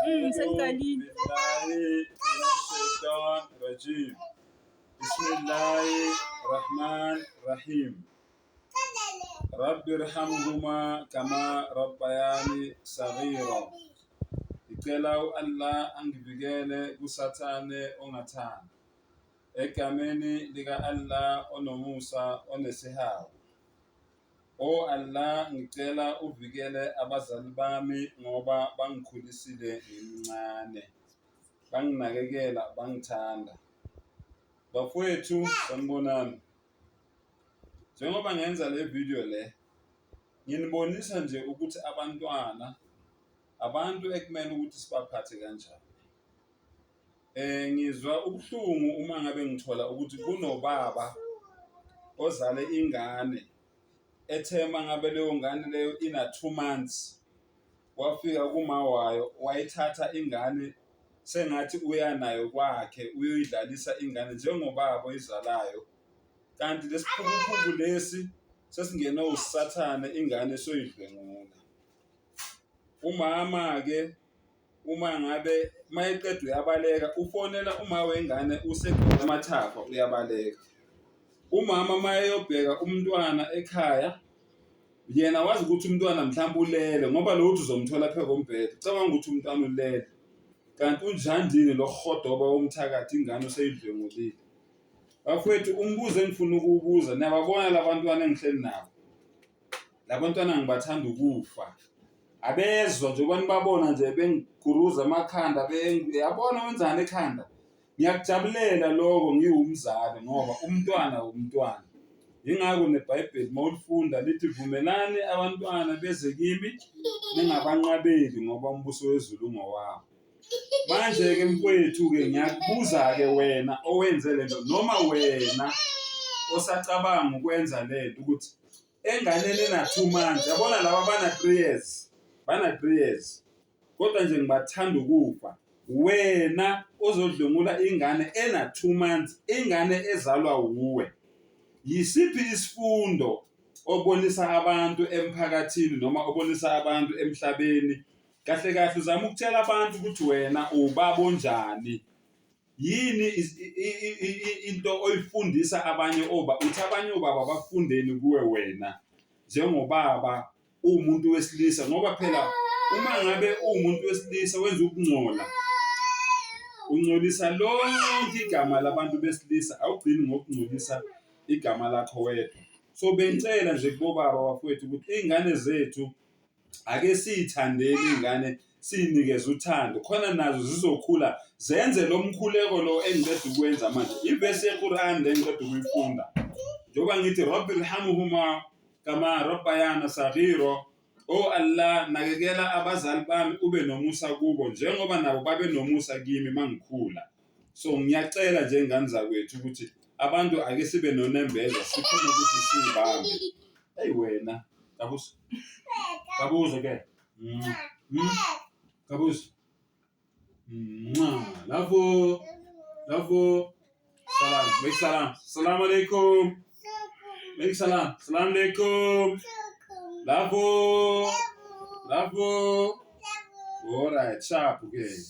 بالله من الشيطان الرجيم بسم الله الرحمن الرحيم رب ارحمهما كما ربياني صغيرا Ngicela Allah angivikele kusathane ongathanda egameni lika Allah onomusa onesihawu. O Allah, ngicela uvikele abazali bami ngoba bangikhulisile ngimncane, banginakekela, bangithanda. Bafowethu, sanibonani. Njengoba ngenza le video le, nginibonisa nje ukuthi abantwana abantu ekumele ukuthi sibaphathe kanjani. Ngizwa ubuhlungu uma ngabe ngithola ukuthi kunobaba ozale ingane ethema ngabe leyo ngane leyo ina 2 months, wafika kuma wayo wayithatha ingane sengathi uyanayo kwakhe uyoyidlalisa ingane njengobaba oyizalayo, kanti lesiphukuphuku lesi sesingena usathane ingane soyidlwengula. Umama ke uma ngabe mayeqeda uyabaleka ufonela uma wengane usemathafa uyabaleka. Umama mayeyobheka umntwana ekhaya yena wazi ukuthi umntwana mhlawumbe ulele ngoba lo uthi uzomthola phe kombhede, ucabanga ukuthi umntwana ulele kanti unjandini lo hodoba womthakathi ingane useyidlwengulile. Bafowethu, umbuzo engifuna ukuwubuza, niyababona labantwana engihleli nabo, labantwana ngibathanda ukufa, abezwa njengoba nibabona nje bengiguruza amakhanda, yabona wenzani ekhanda. Ngiyakujabulela lokho ngiwumzali ngoba umntwana umntwana. Yingakho neBhayibheli mawulifunda lithi vumelani abantwana beze kimi ningabanqabeli ngoba umbuso wezulu ngowabo. Manje ke mfowethu ke ngiyakubuza ke wena owenze lento noma wena osacabanga ukwenza lento ukuthi enganeni na 2 months, yabona laba bana 3 years, bana 3 years. Kodwa nje ngibathanda ukufa. Wena ozodlungula ingane ena 2 months, ingane ezalwa uwe. Yisiphi isifundo obonisa abantu emphakathini noma obonisa abantu emhlabeni? Kahle kahle uzama ukutshela abantu ukuthi wena ubaba onjani. Yini into oyifundisa abanye obaba? Uthi abanye obaba bafundeni kuwe wena njengobaba umuntu wesilisa, ngoba phela uma ngabe umuntu wesilisa wenza ukungcola, ungcolisa lonke igama labantu besilisa, awugcini ngokungcolisa igama lakho wedwa. So bengicela nje kubobaba bafowethu ukuthi izingane zethu ake sithandeni ingane, sinikeze uthando khona nazo zizokhula zenze lo mkhuleko lo engiqeda ukwenza manje. Ivesi yeQuran le engiqeda ukuyifunda njengoba ngithi Rabbirhamhuma kama rabbayana saghira. O Allah, nakekela abazali bami ube nomusa kubo njengoba nabo babe nomusa kimi mangikhula. So ngiyacela nje ngane zakwethu ukuthi abantu ake sibe nonembeza, sikhona ukuthi sibambe. Hey wena, kabuzo ke. Kabuzo. Lavo. Salam. Make salam. Salam alaikum. Make salam. Salam alaikum. Lavo. All right, sharp again.